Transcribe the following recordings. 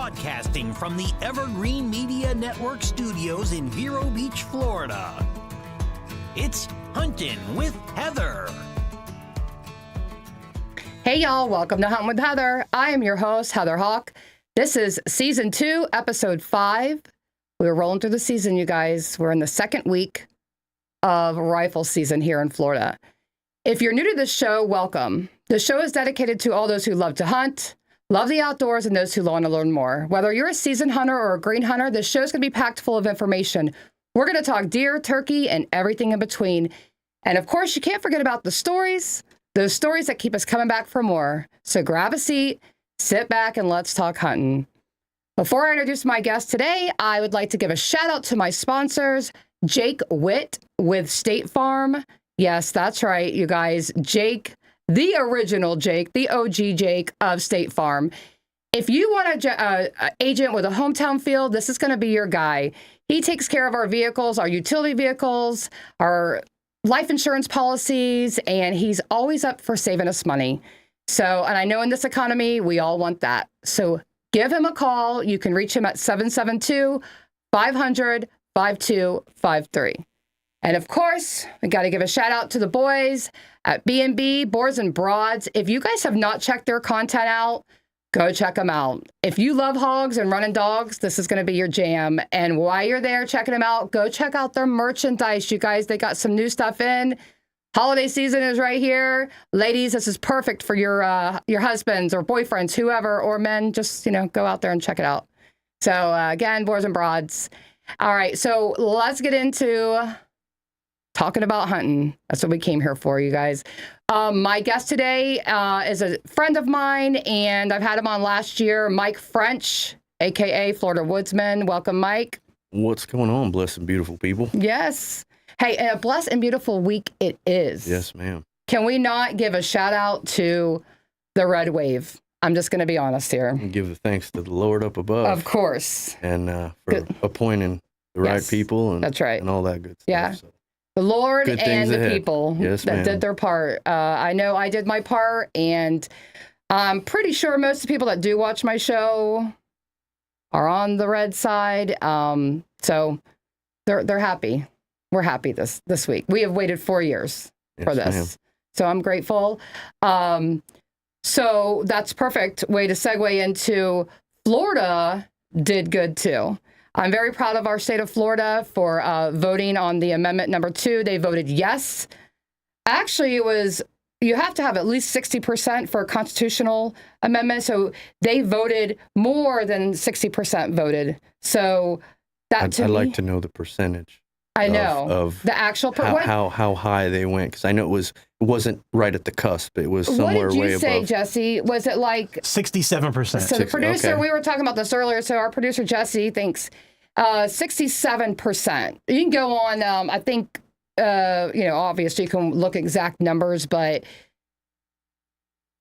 Broadcasting from the Evergreen Media Network studios in Vero Beach, Florida. It's Huntin with Heather. Hey y'all, welcome to Huntin with Heather. I am your host, Heather Hawk. This is season 2, episode 5. We're rolling through the season, you guys. We're in the second week of rifle season here in Florida. If you're new to this show, welcome. The show is dedicated to all those who love to hunt, love the outdoors, and those who want to learn more. Whether you're a seasoned hunter or a green hunter, this show's going to be packed full of information. We're going to talk deer, turkey, and everything in between. And of course, you can't forget about the stories, those stories that keep us coming back for more. So grab a seat, sit back, and let's talk hunting. Before I introduce my guest today, I would like to give a shout out to my sponsors, Jake Witt with State Farm. Yes, that's right, you guys. Jake, the original Jake, the OG Jake of State Farm. If you want an agent with a hometown feel, this is going to be your guy. He takes care of our vehicles, our utility vehicles, our life insurance policies, and he's always up for saving us money. So, and I know in this economy, we all want that. So give him a call. You can reach him at 772-500-5253. And of course, we got to give a shout out to the boys at B&B Boards and Broads. If you guys have not checked their content out, go check them out. If you love hogs and running dogs, this is going to be your jam. And while you're there checking them out, go check out their merchandise, you guys. They got some new stuff in. Holiday season is right here. Ladies, this is perfect for your husbands or boyfriends, whoever, or men. Just, go out there and check it out. So again, Boards and Broads. All right, so let's get into talking about hunting. That's what we came here for, you guys. My guest today is a friend of mine, and I've had him on last year, Mike French, a.k.a. Florida Woodsman. Welcome, Mike. What's going on, blessed and beautiful people? Yes. Hey, and a blessed and beautiful week it is. Yes, ma'am. Can we not give a shout out to the red wave? I'm just going to be honest here. And give the thanks to the Lord up above. Of course. And for appointing the right people and, that's right. And all that good stuff. Yeah. So. The Lord and the people that did their part. I know I did my part, and I'm pretty sure most of the people that do watch my show are on the red side. So they're happy. We're happy this week. We have waited 4 years for this. Ma'am. So I'm grateful. So that's perfect way to segue into Florida did good too. I'm very proud of our state of Florida for voting on the amendment number 2. They voted yes. Actually, you have to have at least 60% for a constitutional amendment. So they voted more than 60% voted. So I'd like to know the percentage. I know of the actual how high they went, because I know it wasn't right at the cusp. It was somewhere way above. What did you say, Jesse? Was it like 67%? So the producer, we were talking about this earlier. So our producer Jesse thinks 67%. You can go on. I think obviously you can look exact numbers, but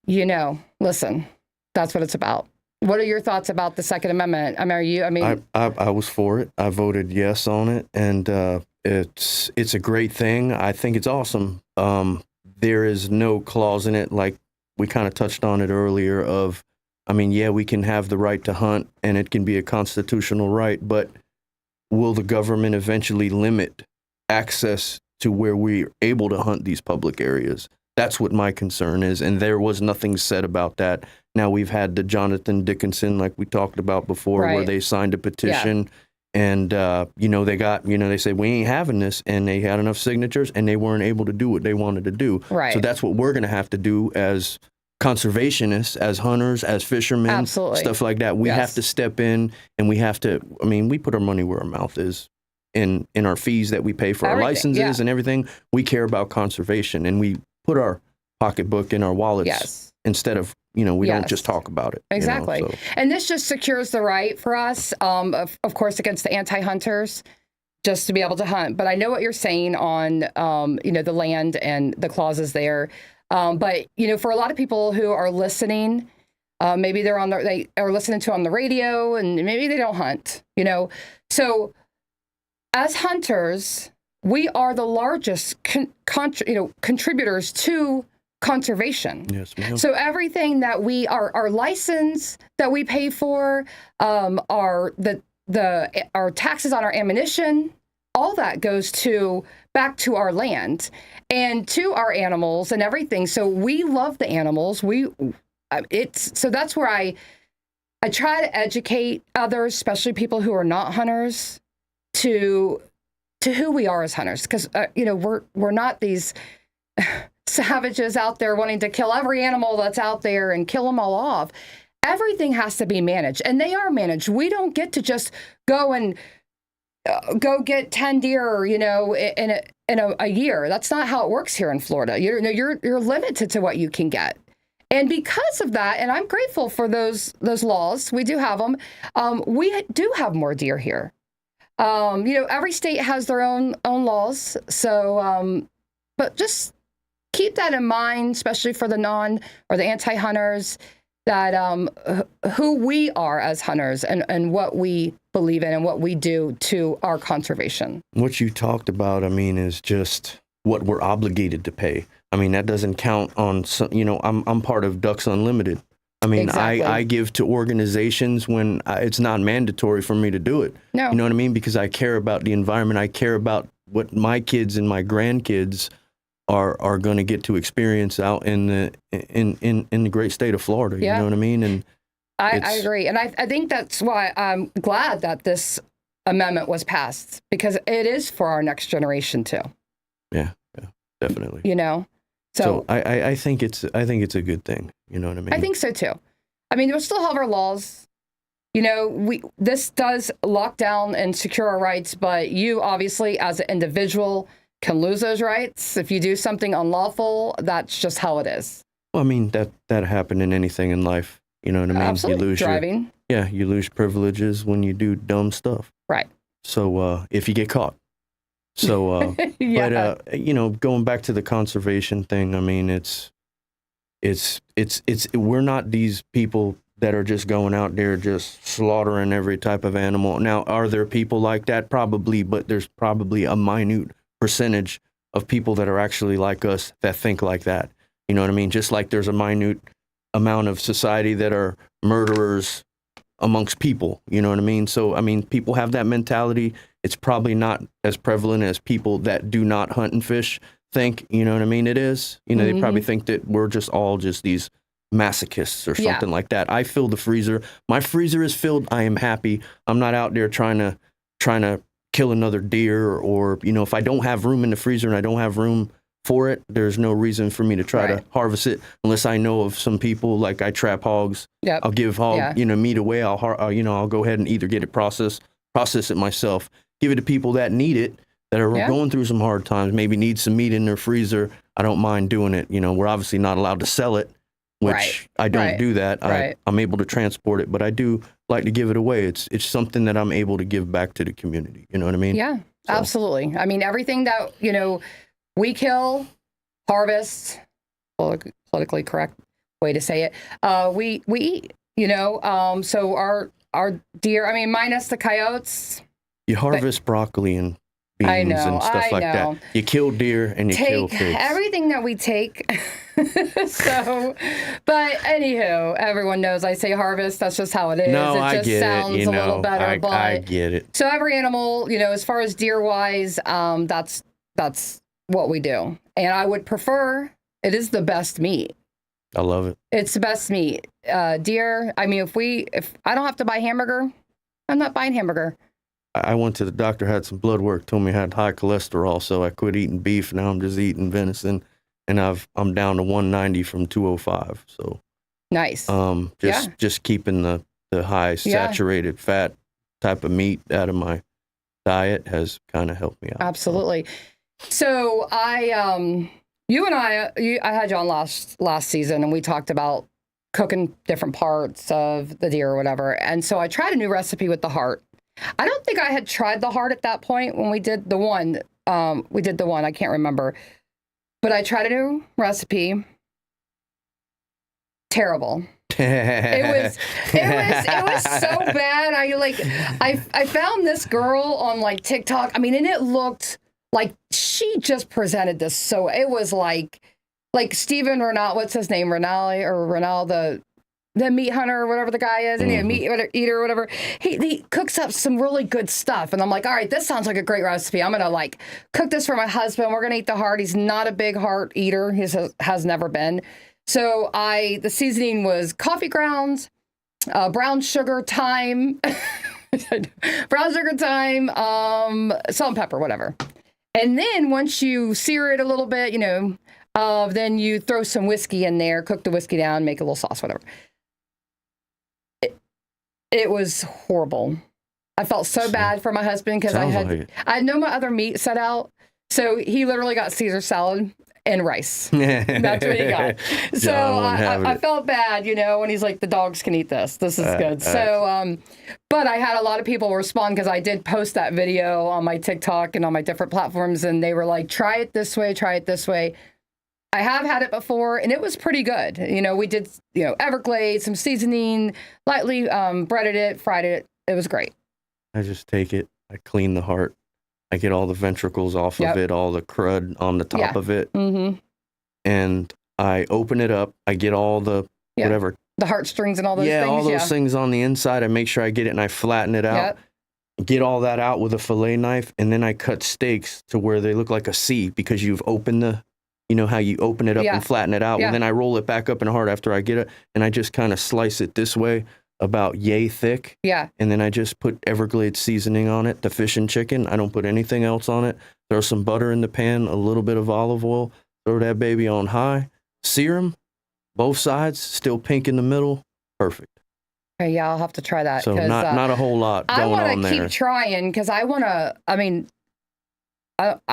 listen, that's what it's about. What are your thoughts about the Second Amendment? I was for it. I voted yes on it, and it's a great thing. I think it's awesome. There is no clause in it, like we kind of touched on it earlier, we can have the right to hunt, and it can be a constitutional right, but will the government eventually limit access to where we're able to hunt these public areas? That's what my concern is, and there was nothing said about that. Now, we've had the Jonathan Dickinson, like we talked about before, where they signed a petition, and, they got, they said, we ain't having this, and they had enough signatures, and they weren't able to do what they wanted to do. Right. So that's what we're going to have to do as conservationists, as hunters, as fishermen, Absolutely. Stuff like that. We have to step in, and we have to, we put our money where our mouth is in our fees that we pay for our licenses and everything. We care about conservation, and we put our pocketbook in our wallets instead of, we don't just talk about it. Exactly. And this just secures the right for us, of course, against the anti-hunters, just to be able to hunt. But I know what you're saying on, the land and the clauses there. But, for a lot of people who are listening, maybe they are listening to on the radio, and maybe they don't hunt, So as hunters, we are the largest contributors to conservation. Yes, ma'am. So everything that our license that we pay for, our taxes on our ammunition, all that goes back to our land and to our animals and everything. So we love the animals. So that's where I try to educate others, especially people who are not hunters, to who we are as hunters, because we're not these savages out there wanting to kill every animal that's out there and kill them all off. Everything has to be managed, and they are managed. We don't get to just go and go get 10 deer, in a year. That's not how it works here in Florida. You're limited to what you can get. And because of that, and I'm grateful for those laws, we do have them. We do have more deer here. Every state has their own laws. So, but just keep that in mind, especially for the the anti-hunters, that who we are as hunters and what we believe in and what we do to our conservation. What you talked about, is just what we're obligated to pay. That doesn't count on some, I'm part of Ducks Unlimited. Exactly. I give to organizations when it's not mandatory for me to do it. No. You know what I mean? Because I care about the environment. I care about what my kids and my grandkids are going to get to experience out in the great state of Florida. Yeah. You know what I mean? And I agree. And I think that's why I'm glad that this amendment was passed, because it is for our next generation too. Yeah, definitely. So I think it's a good thing. You know what I mean? I think so too. We'll still have our laws. This does lock down and secure our rights, but you obviously as an individual can lose those rights. If you do something unlawful, that's just how it is. Well, that happened in anything in life. You know what I mean? Absolutely. You lose driving. You lose privileges when you do dumb stuff. Right. So if you get caught. So, yeah. but going back to the conservation thing, we're not these people that are just going out there just slaughtering every type of animal. Now, are there people like that? Probably, but there's probably a minute percentage of people that are actually like us that think like that. You know what I mean? Just like there's a minute amount of society that are murderers amongst people. You know what I mean? So, people have that mentality. It's probably not as prevalent as people that do not hunt and fish think. You know what I mean? It is. They probably think that we're just all just these masochists or something like that. I fill the freezer. My freezer is filled. I am happy. I'm not out there trying to kill another deer or if I don't have room in the freezer and I don't have room for it, there's no reason for me to try to harvest it unless I know of some people, like I trap hogs. Yep. I'll give hog, meat away. I'll go ahead and either get it process it myself, give it to people that need it, that are going through some hard times, maybe need some meat in their freezer. I don't mind doing it. We're obviously not allowed to sell it, which I don't do that. I'm able to transport it, but I do like to give it away. It's something that I'm able to give back to the community. You know what I mean? Yeah, so. Absolutely. Everything that, we kill, harvest, politically correct way to say it, we eat, so our deer, minus the coyotes. You harvest broccoli and beans and stuff like that. You kill deer and you kill pigs. Everything that we take. So, but anywho, everyone knows I say harvest. That's just how it is. No, it just sounds a little better. But I get it. So every animal, as far as deer wise, that's what we do. And I would prefer, it is the best meat. I love it. It's the best meat. Deer, if I don't have to buy I'm not buying hamburger. I went to the doctor, had some blood work, told me I had high cholesterol, so I quit eating beef. Now I'm just eating venison, and I'm down to 190 from 205. So nice. Just keeping the high saturated fat type of meat out of my diet has kind of helped me out. Absolutely. So I had you on last season, and we talked about cooking different parts of the deer or whatever. And so I tried a new recipe with the heart. I don't think I had tried the heart at that point when we did the one. I can't remember. But I tried a new recipe. Terrible. It was so bad. I found this girl on TikTok. And it looked like she just presented this. So it was like like Steven Renal, what's his name? Renal, the meat hunter or whatever the guy is, and meat eater or whatever. He cooks up some really good stuff. And I'm like, all right, this sounds like a great recipe. I'm going to like cook this for my husband. We're going to eat the heart. He's not a big heart eater. He has never been. So the seasoning was coffee grounds, brown sugar, thyme, salt and pepper, whatever. And then once you sear it a little bit, then you throw some whiskey in there, cook the whiskey down, make a little sauce, whatever. It was horrible. I felt so bad for my husband because I had no my other meat set out. So he literally got Caesar salad and rice. That's what he got. So I felt bad, when he's like, the dogs can eat this. This is good. So, but I had a lot of people respond because I did post that video on my TikTok and on my different platforms. And they were like, try it this way, try it this way. I have had it before, and it was pretty good. We did, Everglades, some seasoning, lightly breaded it, fried it. It was great. I just take it. I clean the heart. I get all the ventricles off of it, all the crud on the top of it. Mm-hmm. And I open it up. I get all the whatever. The heartstrings and all those things. Yeah, all those things on the inside. I make sure I get it, and I flatten it out. Get all that out with a fillet knife, and then I cut steaks to where they look like a C because you've opened the... how you open it up and flatten it out. Well, then I roll it back up in heart after I get it, and I just kind of slice it this way, about yay thick. Yeah. And then I just put Everglades seasoning on it, the fish and chicken. I don't put anything else on it. Throw some butter in the pan, a little bit of olive oil, throw that baby on high, sear them, both sides, still pink in the middle. Perfect. Okay, yeah, I'll have to try that. So not a whole lot going on there. I want to keep trying because I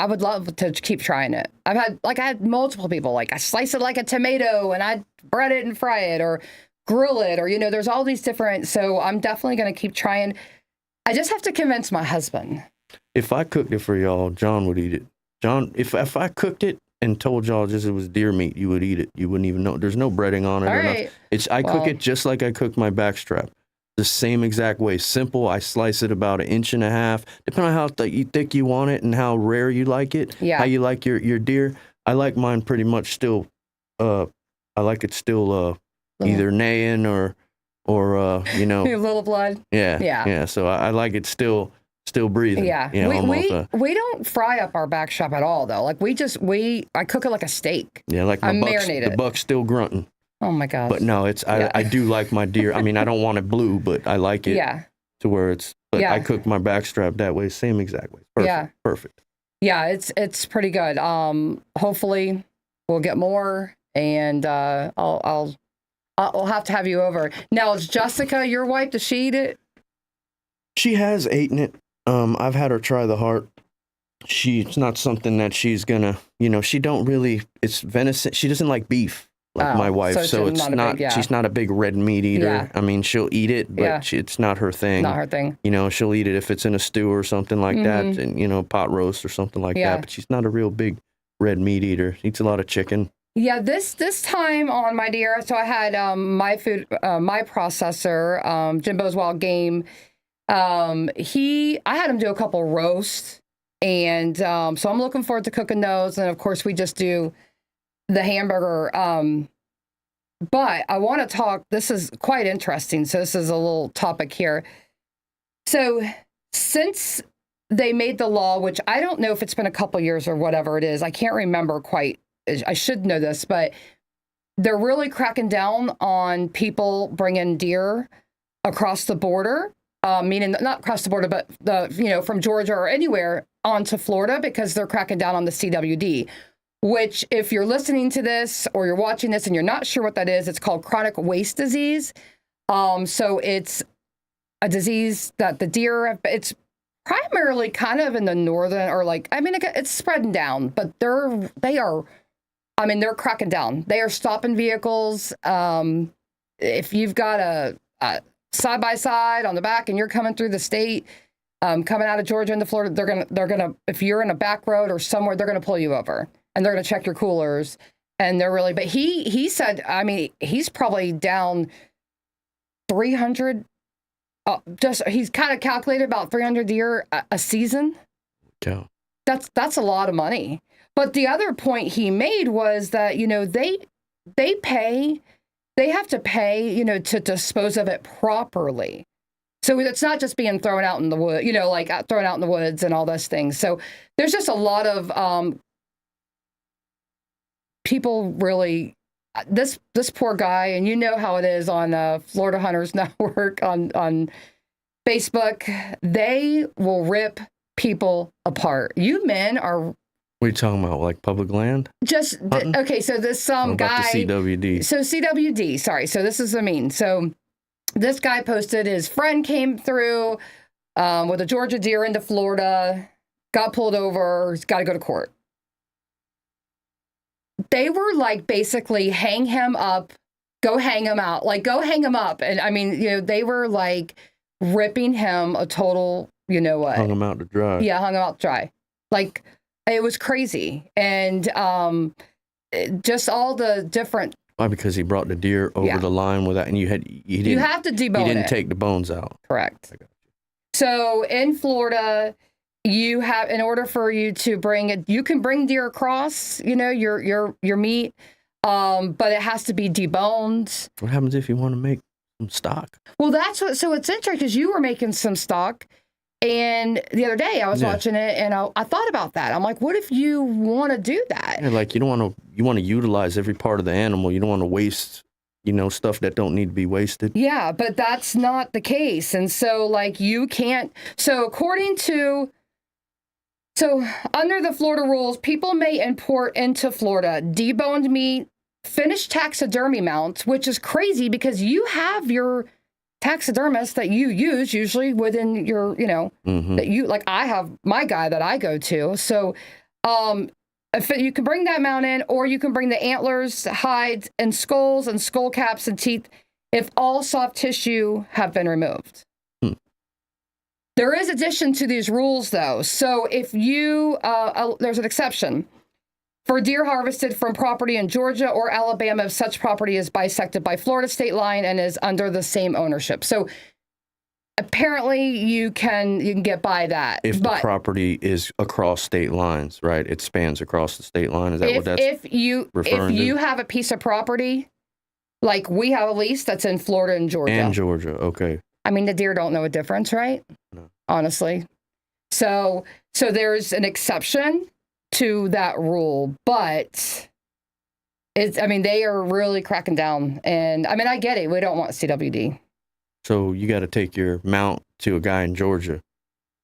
would love to keep trying it. I had multiple people, like I slice it like a tomato and I bread it and fry it or grill it or, there's all these different, so I'm definitely going to keep trying. I just have to convince my husband. If I cooked it for y'all, John would eat it. John, if I cooked it and told y'all just it was deer meat, you would eat it. You wouldn't even know. There's no breading on it. All right. I cook it just like I cook my backstrap. The same exact way. Simple. I slice it about 1.5 inches, depending on how thick you want it and how rare you like it. Yeah. How you like your deer. I like mine pretty much still. I like it still either neighing or a little blood. Yeah. Yeah. Yeah. So I like it still breathing. Yeah. We don't fry up our backstrap at all though. Like I cook it like a steak. Yeah. Like the buck's still grunting. Oh my gosh. But no, I do like my deer. I mean, I don't want it blue, but I like it to where I cook my backstrap that way, same exact way. Perfect. Yeah. Perfect. Yeah, it's pretty good. Hopefully we'll get more and I'll have to have you over. Now, is Jessica, your wife, does she eat it? She has eaten it. I've had her try the heart. It's not something that she's gonna, she don't really, it's venison. She doesn't like beef. Like my wife, so it's not. She's not a big red meat eater. Yeah. I mean, she'll eat it, but it's not her thing. Not her thing. She'll eat it if it's in a stew or something like that, and pot roast or something like that. But she's not a real big red meat eater. She eats a lot of chicken. Yeah, this time on My Dear, so I had my processor, Jimbo's Wild Game. I had him do a couple roasts, and so I'm looking forward to cooking those. And of course, we just do the hamburger. But I want to talk, this is quite interesting. So this is a little topic here. So since they made the law, which I don't know if it's been a couple years or whatever it is, I can't remember quite. I should know this, but they're really cracking down on people bringing deer across the border, meaning not across the border, but from Georgia or anywhere onto Florida because they're cracking down on the CWD. Which, if you're listening to this or you're watching this and you're not sure what that is, it's called chronic waste disease. So it's a disease that the deer, it's primarily kind of in the northern it's spreading down, but they're cracking down. They are stopping vehicles. If you've got a side-by-side on the back and you're coming through the state, coming out of Georgia into Florida, they're gonna, if you're in a back road or somewhere, they're going to pull you over. And they're going to check your coolers, and they're really. But he said, he's probably down 300. He's kind of calculated about 300 deer a season. Yeah, that's a lot of money. But the other point he made was that, they have to pay, to dispose of it properly. So it's not just being thrown out in the wood, thrown out in the woods and all those things. So there's just a lot of people really, this poor guy, and you know how it is on Florida Hunters Network on Facebook, they will rip people apart. You men are... What are you talking about? Like public land? Okay, so this What about guy... the CWD? So CWD, sorry. So this is So this guy posted his friend came through with a Georgia deer into Florida, got pulled over, he's got to go to court. They were like basically hang him up, go hang him out, like go hang him up. And I mean, they were like ripping him a total, what? Hung him out to dry. Yeah, hung him out to dry. Like it was crazy. And just all the different... Why? Because he brought the deer over the line with that, and you have to debone. He didn't take the bones out. Correct. So in Florida, you have, in order for you to bring it, you can bring deer across, your meat, but it has to be deboned. What happens if you want to make some stock? Well, so it's interesting because you were making some stock. And the other day I was watching it and I thought about that. I'm like, what if you want to do that? Yeah, like you want to utilize every part of the animal. You don't want to waste, stuff that don't need to be wasted. Yeah, but that's not the case. And so like you can't, so under the Florida rules, people may import into Florida deboned meat, finished taxidermy mounts, which is crazy because you have your taxidermist that you use usually within your, that you, like I have my guy that I go to. So if you can bring that mount in, or you can bring the antlers, hides, and skulls and skull caps and teeth if all soft tissue have been removed. There is addition to these rules though. So if you, there's an exception. For deer harvested from property in Georgia or Alabama, if such property is bisected by Florida state line and is under the same ownership. So apparently you can get by that. If the property is across state lines, right? It spans across the state line. Is that what that's referring to? If you have a piece of property, like we have a lease that's in Florida and Georgia. And Georgia, okay. I mean, the deer don't know a difference, right? No. Honestly. So there's an exception to that rule, but they are really cracking down. And I get it. We don't want CWD. So you got to take your mount to a guy in Georgia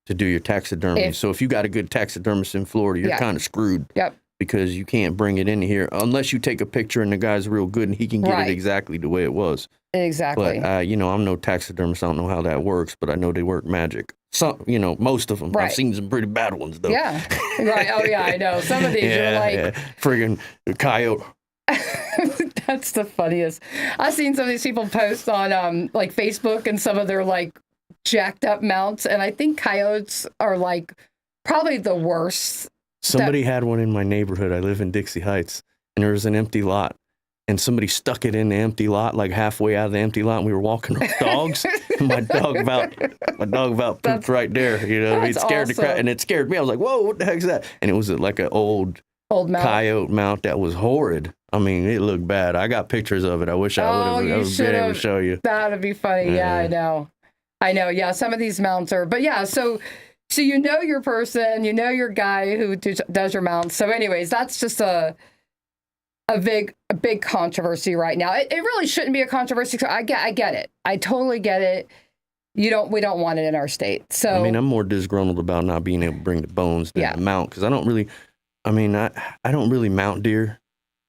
to do your taxidermy. So if you got a good taxidermist in Florida, you're kind of screwed. Yep. Because you can't bring it in here unless you take a picture and the guy's real good and he can get it exactly the way it was. Exactly. But, I'm no taxidermist. I don't know how that works, but I know they work magic. Some, most of them. Right. I've seen some pretty bad ones, though. Yeah. Right. Oh, yeah, I know. Some of these are like... Yeah. Friggin' coyote. That's the funniest. I've seen some of these people post on like Facebook and some of their like jacked up mounts. And I think coyotes are like probably the worst. Somebody had one in my neighborhood. I live in Dixie Heights, and there was an empty lot. And somebody stuck it in the empty lot, like halfway out of the empty lot, and we were walking our dogs. And my dog about pooped right there. It scared the crap, and it scared me. I was like, "Whoa, what the heck is that?" And it was like an old mount. Coyote mount that was horrid. It looked bad. I got pictures of it. I wish I would have been able to show you. That'd be funny. Yeah, I know. Yeah, some of these mounts are, but yeah, so you know your person, you know your guy who does your mounts. So, anyways, that's just a big controversy right now. It really shouldn't be a controversy. So I get it. I totally get it. We don't want it in our state. So I'm more disgruntled about not being able to bring the bones than the mount, because I don't really mount deer.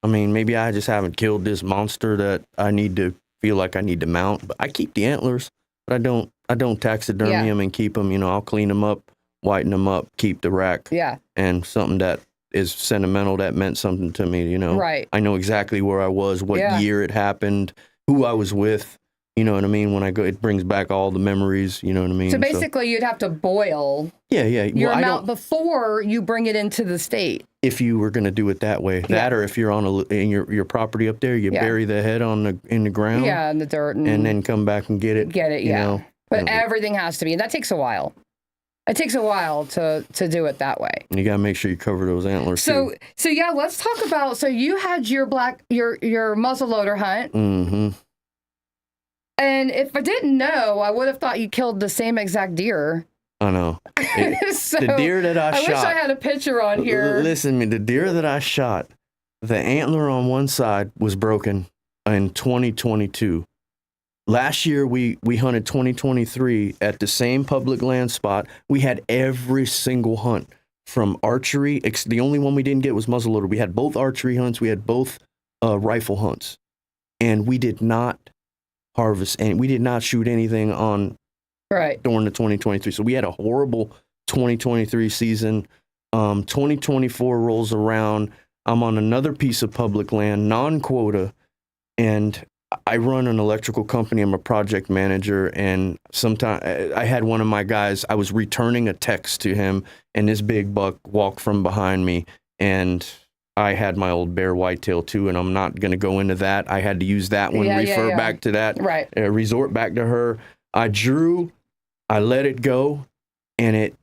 Maybe I just haven't killed this monster that I need to feel like I need to mount. But I keep the antlers, but I don't taxidermy them and keep them. I'll clean them up, whiten them up, keep the rack. Yeah. And something that is sentimental, that meant something to me, Right. I know exactly where I was, what year it happened, who I was with, you know what I mean? When I go, it brings back all the memories, you know what I mean? So basically you'd have to boil your amount before you bring it into the state. If you were going to do it that way. That, or if you're in your property up there, you bury the head in the ground. Yeah, in the dirt. And then come back and get it. But everything has to be, and that takes a while. It takes a while to do it that way. And you got to make sure you cover those antlers So too. so yeah, let's talk about. So you had your your muzzleloader hunt, Mm-hmm. and if I didn't know, I would have thought you killed the same exact deer. I know. So The deer that I shot. wish I had a picture on here. Listen to me. The deer that I shot, the antler on one side was broken in 2022. Last year, we hunted 2023 at the same public land spot. We had every single hunt from archery. The only one we didn't get was muzzleloader. We had both archery hunts. We had both rifle hunts. And we did not harvest, and we did not shoot anything on during the 2023. So we had a horrible 2023 season. 2024 rolls around. I'm on another piece of public land, non-quota, and I run an electrical company. I'm a project manager, and sometimes I had one of my guys, I was returning a text to him, and this big buck walked from behind me, and I had my old bear whitetail too, and I'm not going to go into that. I had to use that one, refer back to that, resort back to her. I drew, I let it go, and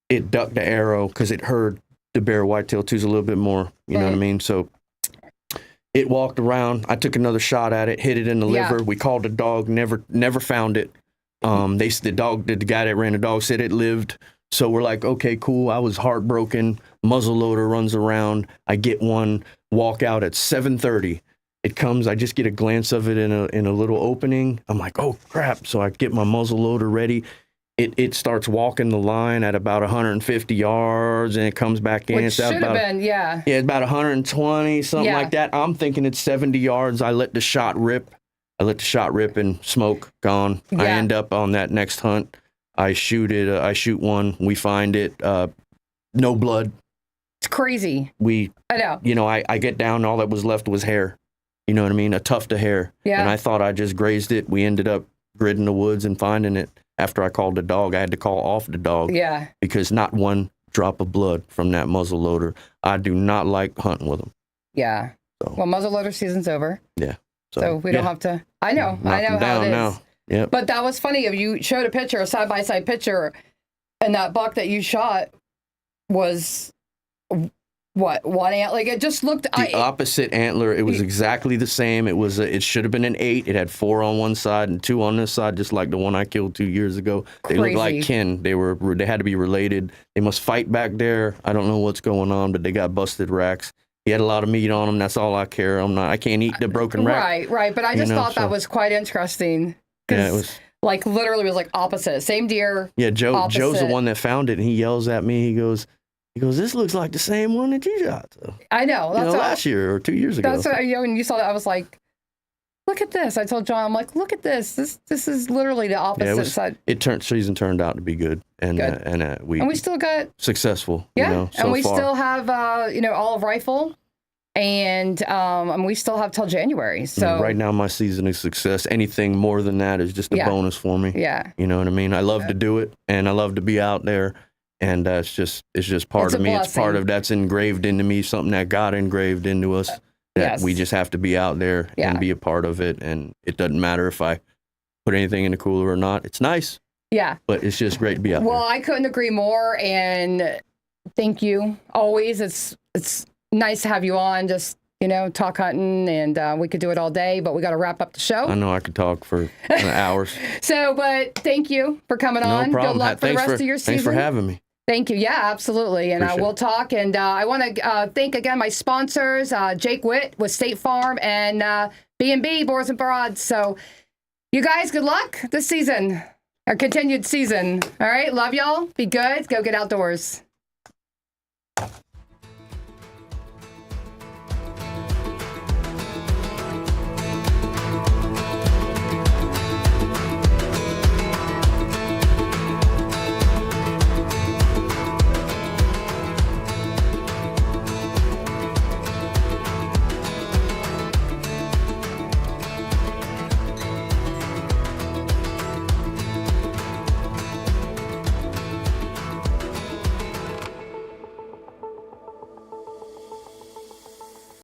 it ducked the arrow because it heard the bear whitetail two's a little bit more, you know what I mean? So it walked around. I took another shot at it, hit it in the liver. We called the dog, never found it. The guy that ran the dog said it lived. So we're like, okay, cool. I was heartbroken. Muzzleloader runs around. I get one, walk out at 7:30. It comes, I just get a glance of it in a little opening. I'm like, oh crap. So I get my muzzleloader ready. It starts walking the line at about 150 yards, and it comes back in. Which should have been, Yeah, it's about 120, something like that. I'm thinking it's 70 yards. I let the shot rip. And smoke, gone. I end up on that next hunt. I shoot it. I shoot one. We find it. No blood. It's crazy. I know. I get down. All that was left was hair. You know what I mean? A tuft of hair. Yeah. And I thought I just grazed it. We ended up gridding the woods and finding it. After I called the dog, I had to call off the dog. Yeah. Because not one drop of blood from that muzzleloader. I do not like hunting with them. Yeah. So. Well, muzzleloader season's over. Yeah. So we don't have to. I know. I know how it is. Now. Yep. But that was funny. If you showed a picture, a side-by-side picture, and that buck that you shot was what, one antler? Like, it just looked the opposite antler. It was exactly the same. It was it should have been an 8. It had 4 on one side and 2 on this side, just like the one I killed 2 years ago. They looked like kin. They had to be related. They must fight back there. I don't know what's going on, but they got busted racks. He had a lot of meat on him. That's all I care. I can't eat the broken rack. Right. But I just thought that was quite interesting. Yeah, it was. Like, literally, it was like opposite. Same deer. Yeah, Joe's the one that found it, and he yells at me. He goes, this looks like the same one that you shot. So, I know. That's last year or 2 years ago. That's what, when you saw that, I was like, look at this. I told John, I'm like, look at this. This is literally the opposite side. Season turned out to be good, and we still got successful. Yeah, and we still have olive rifle, and we still have till January. So right now, my season is success. Anything more than that is just a bonus for me. Yeah, you know what I mean. I love to do it, and I love to be out there. And it's just part of me. It's part of that's engraved into me, something that God engraved into us. That we just have to be out there and be a part of it. And it doesn't matter if I put anything in the cooler or not. It's nice. Yeah. But it's just great to be out there. Well, I couldn't agree more. And thank you. Always. It's nice to have you on. Just, talk hunting, and we could do it all day, but we got to wrap up the show. I know I could talk for hours. But thank you for coming on. No problem. Good luck for the rest of your season. Thanks for having me. Thank you. Yeah, absolutely. And we'll talk. And I want to thank again my sponsors, Jake Witt with State Farm and B&B, Boards and Broads. So you guys, good luck this season, our continued season. All right. Love y'all. Be good. Go get outdoors.